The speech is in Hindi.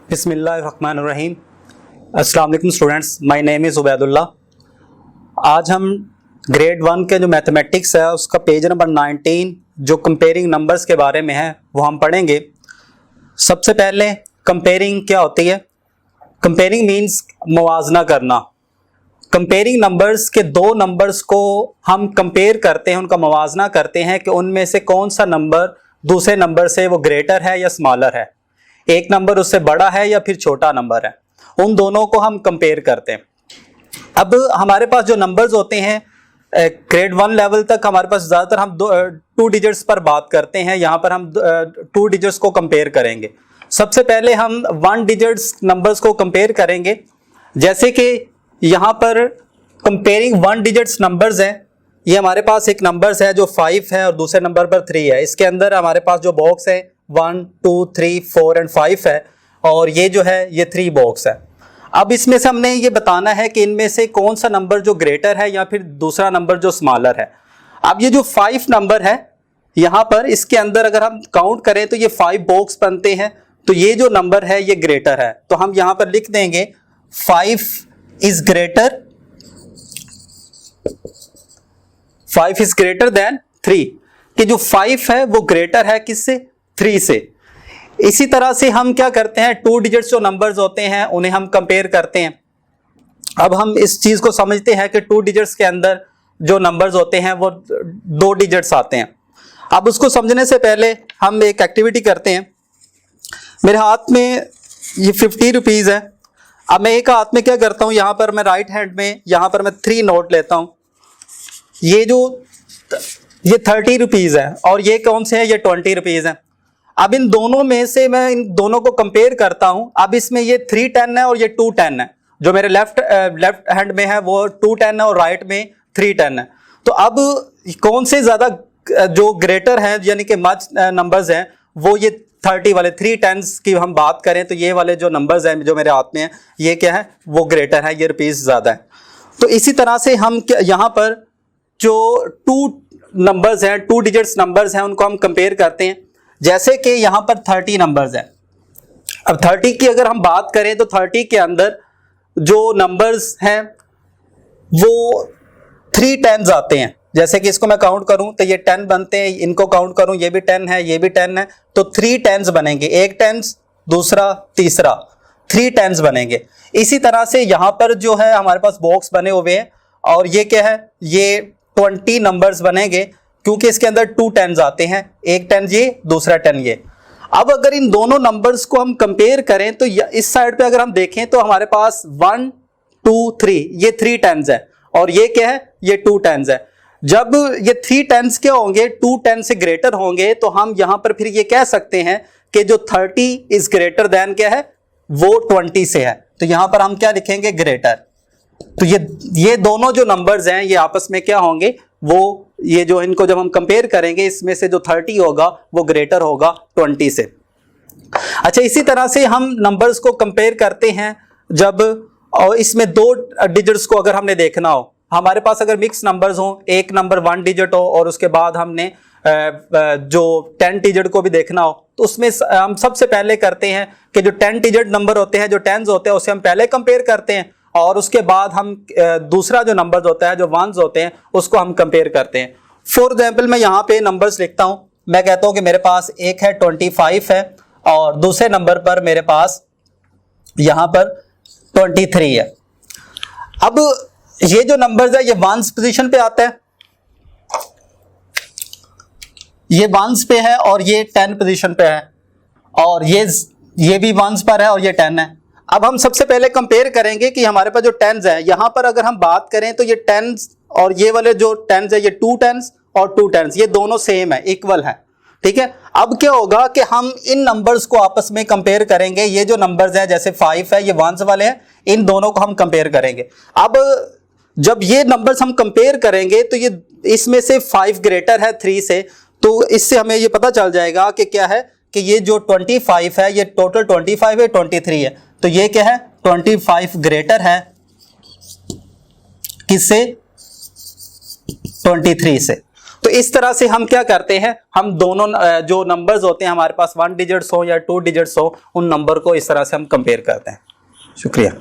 बिस्मिल्लाहिर्रहमानिर्रहीम। अस्सलाम वालेकुम students, my name is Ubaidullah. आज हम ग्रेड 1 के जो मैथमेटिक्स है उसका पेज नंबर 19 जो कंपेयरिंग नंबर्स के बारे में है वो हम पढ़ेंगे। सबसे पहले कंपेयरिंग क्या होती है? कंपेयरिंग मीन्स मुवाजना करना। कंपेयरिंग नंबर्स के दो नंबर्स को हम कंपेयर करते हैं, उनका मुवाजना करते हैं कि उनमें से कौन सा नंबर दूसरे नंबर से वो ग्रेटर है या स्मॉलर है, एक नंबर उससे बड़ा है या फिर छोटा नंबर है। उन दोनों को हम कंपेयर करते हैं। अब हमारे पास जो नंबर्स होते हैं ग्रेड 1 लेवल तक हमारे पास ज़्यादातर हम 2 डिजिट्स पर बात करते हैं। यहाँ पर हम 2 डिजिट्स को कंपेयर करेंगे। सबसे पहले हम 1 डिजिट्स नंबर्स को कंपेयर करेंगे। जैसे कि यहाँ पर कंपेयरिंग 1 डिजिट्स नंबर्स हैं। ये हमारे पास एक नंबर्स है जो 5 है और दूसरे नंबर पर 3 है। इसके अंदर हमारे पास जो बॉक्स है 1, 2, 3, 4 एंड 5 है और ये जो है ये 3 बॉक्स है। अब इसमें से हमने ये बताना है कि इनमें से कौन सा नंबर जो ग्रेटर है या फिर दूसरा नंबर जो स्मॉलर है। अब ये जो 5 नंबर है यहाँ पर इसके अंदर अगर हम काउंट करें तो ये 5 बॉक्स बनते हैं, तो ये जो नंबर है ये ग्रेटर है। तो हम यहाँ पर लिख देंगे 5 इज ग्रेटर देन 3, कि जो 5 है वो ग्रेटर है किससे? 3 से। इसी तरह से हम क्या करते हैं, 2 डिजिट्स जो नंबर्स होते हैं उन्हें हम कंपेयर करते हैं। अब हम इस चीज को समझते हैं कि 2 डिजिट्स के अंदर जो नंबर्स होते हैं वो 2 डिजिट्स आते हैं। अब उसको समझने से पहले हम एक एक्टिविटी करते हैं। मेरे हाथ में ये 50 रुपीज है। अब मैं एक हाथ में क्या करता हूं, यहां पर मैं राइट हैंड में यहां पर मैं 3 नोट लेता हूं। ये 30 रुपीज है और ये कौन से है? ये 20 रुपीज है। अब इन दोनों में से मैं इन दोनों को कंपेयर करता हूं। अब इसमें ये 310 है और ये 210 है। जो मेरे लेफ्ट हैंड में है वो 210 है और राइट में 310 है। तो अब कौन से ज्यादा जो ग्रेटर है यानी कि मच नंबर्स हैं वो ये 30 वाले 310 की हम बात करें तो ये वाले जो नंबर्स हैं जो मेरे हाथ में है ये क्या है? वो ग्रेटर है, ये रुपीज ज्यादा है। तो इसी तरह से हम यहाँ पर जो 2 नंबर्स हैं 2 डिजिट्स नंबर्स हैं उनको हम कंपेयर करते हैं। जैसे कि यहाँ पर 30 नंबर्स हैं। अब 30 की अगर हम बात करें तो 30 के अंदर जो नंबर्स हैं वो 3 10s आते हैं। जैसे कि इसको मैं काउंट करूं तो ये 10 बनते हैं, इनको काउंट करूं ये भी 10 है, ये भी 10 है, तो 3 10s बनेंगे। एक 10s, दूसरा, तीसरा, 3 10s बनेंगे। इसी तरह से यहाँ पर जो है हमारे पास बॉक्स बने हुए हैं और ये क्या है? ये 20 नंबर्स बनेंगे क्योंकि इसके अंदर 2 10s आते हैं, एक 10 ये, दूसरा 10 ये। अब अगर इन दोनों नंबर्स को हम कंपेयर करें तो इस साइड पे अगर हम देखें तो हमारे पास 1, 2, 3 ये 3 10s है और ये क्या है? ये 2 10s है। जब ये 3 10s क्या होंगे? 2 10 से ग्रेटर होंगे तो हम यहां पर फिर ये कह सकते हैं कि जो 30 इज ग्रेटर देन क्या है? वो 20 से है। तो यहां पर हम क्या लिखेंगे? ग्रेटर। तो ये दोनों जो नंबर्स हैं ये आपस में क्या होंगे? वो ये जो इनको जब हम कंपेयर करेंगे इसमें से जो 30 होगा वो ग्रेटर होगा 20 से। अच्छा, इसी तरह से हम नंबर्स को कंपेयर करते हैं जब, और इसमें 2 डिजिट्स को अगर हमने देखना हो, हमारे पास अगर मिक्स नंबर्स हो, एक नंबर 1 डिजिट हो और उसके बाद हमने जो 10 डिजिट को भी देखना हो, तो उसमें हम सबसे पहले करते हैं कि जो 10 डिजिट नंबर होते हैं, जो 10s होते हैं, उसे हम पहले कंपेयर करते हैं और उसके बाद हम दूसरा जो नंबर होता है, जो 1s होते हैं, उसको हम कंपेयर करते हैं। फॉर एग्जाम्पल मैं यहाँ पे नंबर्स लिखता हूं। मैं कहता हूं कि मेरे पास एक है 25 है और दूसरे नंबर पर मेरे पास यहां पर 23 है। अब ये जो नंबर्स है ये 1s पोजीशन पे आता है, ये 1s पे है और ये 10 पोजीशन पे है और ये भी 1s पर है और ये 10 है। अब हम सबसे पहले कंपेयर करेंगे कि हमारे पास जो 10s है, यहां पर अगर हम बात करें तो ये 10s और ये वाले जो 10s है ये 2 10s और 2 10s ये दोनों सेम है, इक्वल है। ठीक है। अब क्या होगा कि हम इन नंबर्स को आपस में कंपेयर करेंगे। ये जो नंबर्स हैं जैसे 5 है ये 1s वाले हैं, इन दोनों को हम कंपेयर करेंगे। अब जब ये नंबर्स हम कंपेयर करेंगे तो ये इसमें से 5 ग्रेटर है 3 से, तो इससे हमें ये पता चल जाएगा कि क्या है कि ये जो 25 है ये टोटल 25 है, 23 है। तो ये क्या है? 25 ग्रेटर है किससे? 23 से। तो तो इस तरह से हम क्या करते हैं, हम दोनों जो नंबर्स होते हैं हमारे पास 1 डिजिट्स हो या 2 डिजिट्स हो, उन नंबर को इस तरह से हम कंपेयर करते हैं। शुक्रिया।